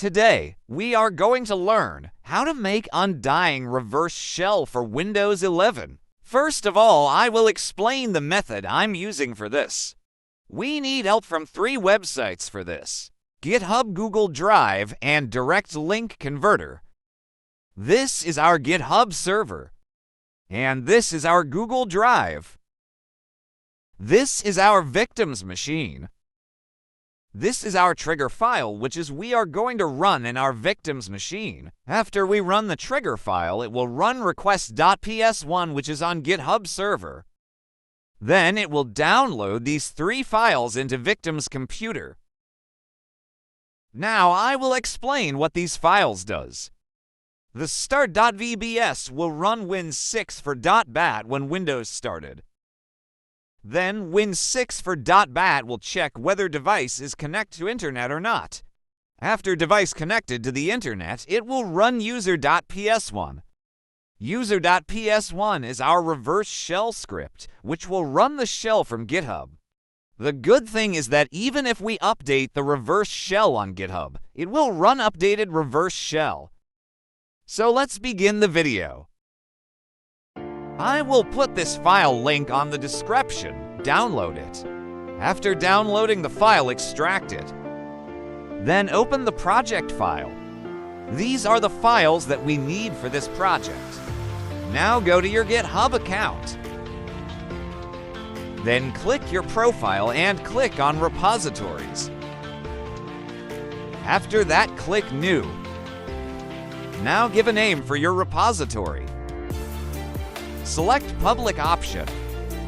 Today, we are going to learn how to make Undying reverse shell for Windows 11. First of all, I will explain the method I'm using for this. We need help from 3 websites for this: GitHub, Google Drive, and Direct Link Converter. This is our GitHub server, and this is our Google Drive. This is our victim's machine. This is our trigger file, which is we are going to run in our victim's machine. After we run the trigger file, it will run request.ps1, which is on GitHub server. Then it will download these 3 files into victim's computer. Now I will explain what these files does. The start.vbs will run Win6 for .bat when Windows started. Then Win6 for .bat will check whether device is connected to internet or not. After device connected to the internet, it will run user.ps1. User.ps1 is our reverse shell script, which will run the shell from GitHub. The good thing is that even if we update the reverse shell on GitHub, it will run updated reverse shell. So let's begin the video. I will put this file link on the description. Download it. After downloading the file, extract it. Then open the project file. These are the files that we need for this project. Now go to your GitHub account. Then click your profile and click on repositories. After that, click New. Now give a name for your repository. Select Public option.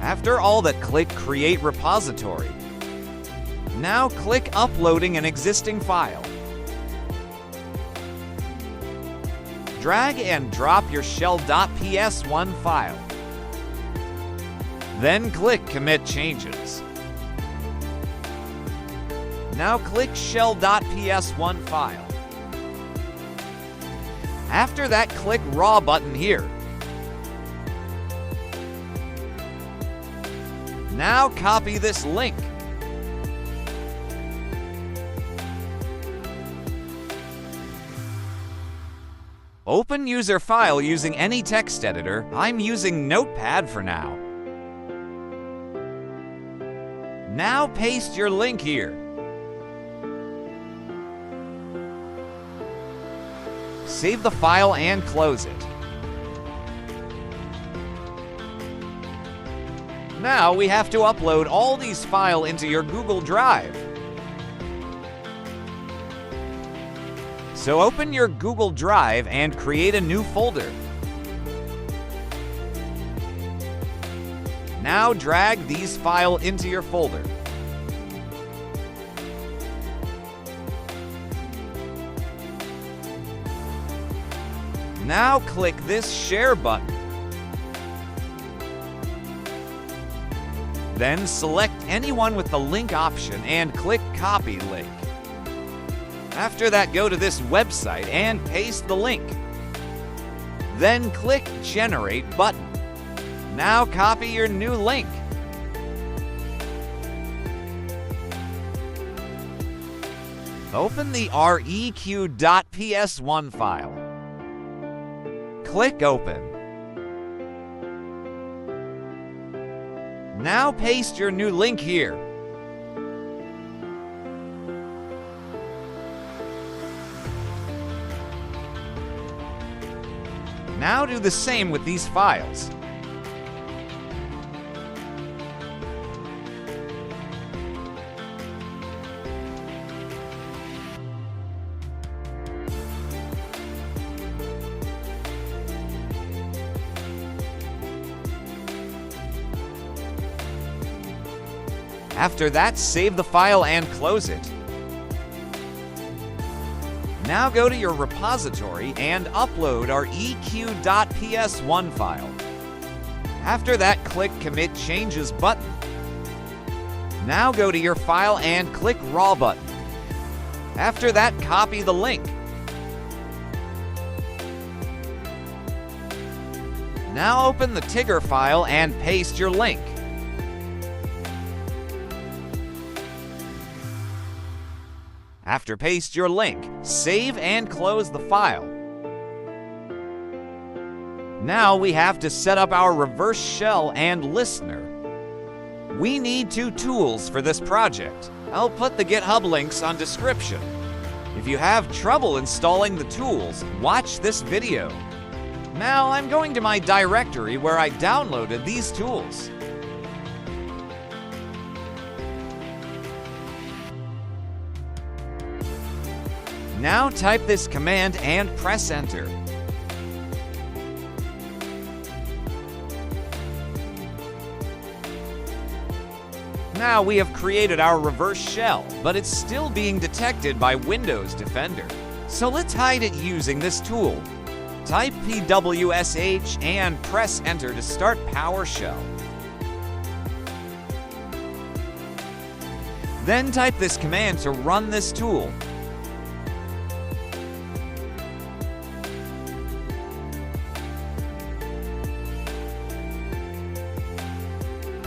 After all that, click Create Repository. Now click Uploading an existing file. Drag and drop your shell.ps1 file. Then click Commit Changes. Now click shell.ps1 file. After that, click Raw button here. Now copy this link. Open user file using any text editor. I'm using Notepad for now. Now paste your link here. Save the file and close it. Now we have to upload all these files into your Google Drive. So open your Google Drive and create a new folder. Now drag these files into your folder. Now click this Share button. Then select anyone with the link option and click Copy Link. After that, go to this website and paste the link. Then click Generate button. Now copy your new link. Open the req.ps1 file. Click Open. Now paste your new link here. Now do the same with these files. After that, save the file and close it. Now go to your repository and upload our eq.ps1 file. After that, click Commit Changes button. Now go to your file and click Raw button. After that, copy the link. Now open the Tigger file and paste your link. After paste your link, save and close the file. Now we have to set up our reverse shell and listener. We need 2 tools for this project. I'll put the GitHub links on description. If you have trouble installing the tools, watch this video. Now I'm going to my directory where I downloaded these tools. Now type this command and press enter. Now we have created our reverse shell, but it's still being detected by Windows Defender. So let's hide it using this tool. Type pwsh and press enter to start PowerShell. Then type this command to run this tool.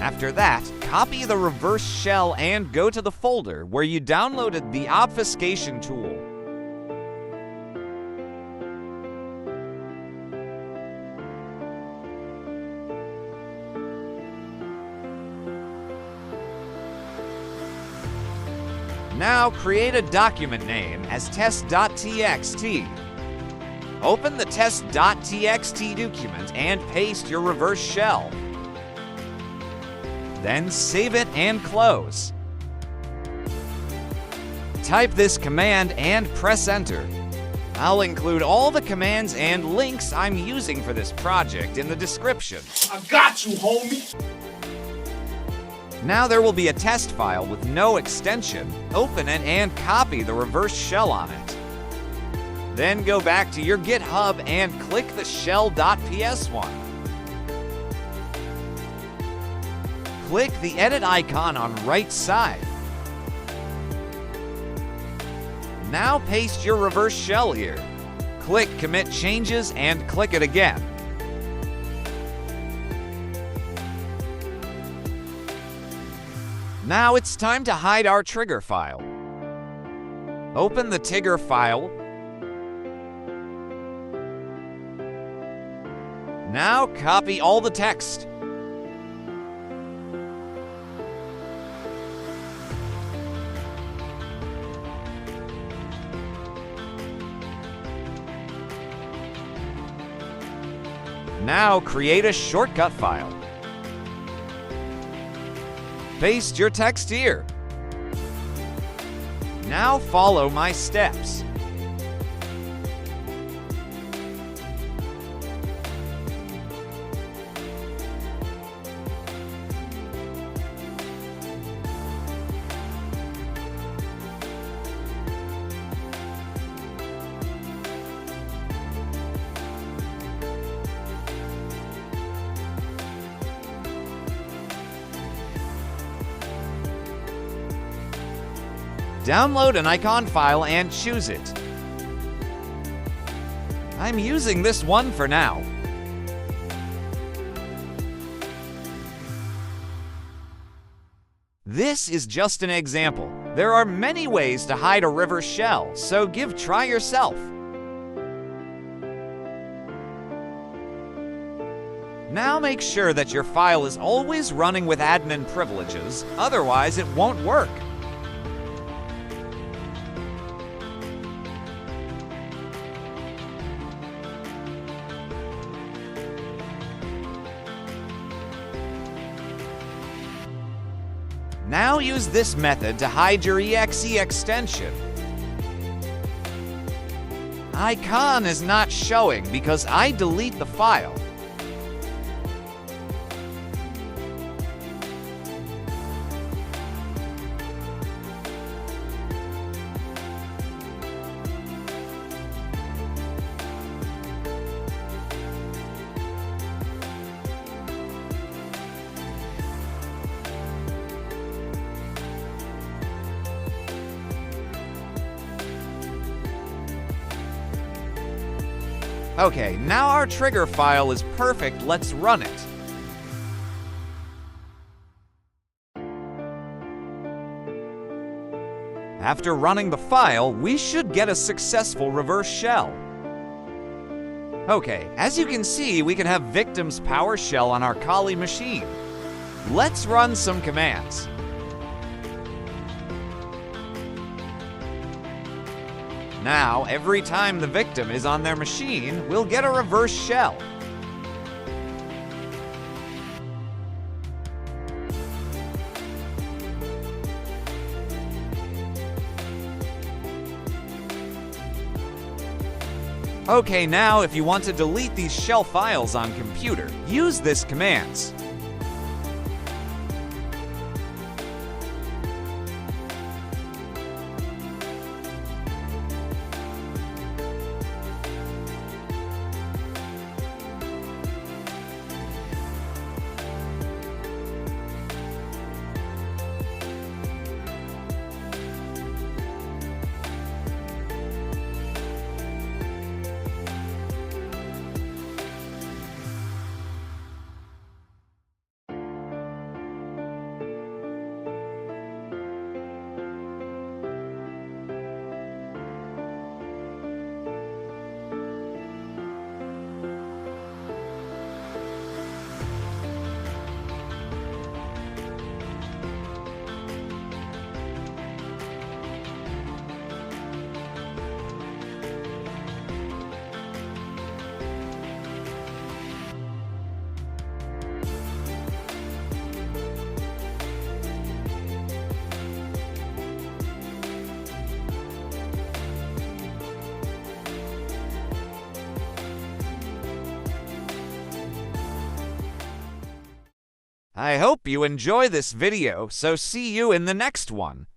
After that, copy the reverse shell and go to the folder where you downloaded the obfuscation tool. Now create a document name as test.txt. Open the test.txt document and paste your reverse shell. Then save it and close. Type this command and press enter. I'll include all the commands and links I'm using for this project in the description. I got you, homie! Now there will be a test file with no extension. Open it and copy the reverse shell on it. Then go back to your GitHub and click the shell.ps1. Click the edit icon on right side. Now paste your reverse shell here. Click commit changes and click it again. Now it's time to hide our trigger file. Open the trigger file. Now copy all the text. Now create a shortcut file. Paste your text here. Now follow my steps. Download an icon file and choose it. I'm using this one for now. This is just an example. There are many ways to hide a reverse shell, so try yourself. Now make sure that your file is always running with admin privileges, otherwise it won't work. Now use this method to hide your exe extension. Icon is not showing because I delete the file. Okay, now our trigger file is perfect, let's run it. After running the file, we should get a successful reverse shell. Okay, as you can see, we can have victims PowerShell on our Kali machine. Let's run some commands. Now, every time the victim is on their machine, we'll get a reverse shell. Okay, now if you want to delete these shell files on computer, use this commands. I hope you enjoy this video, so see you in the next one.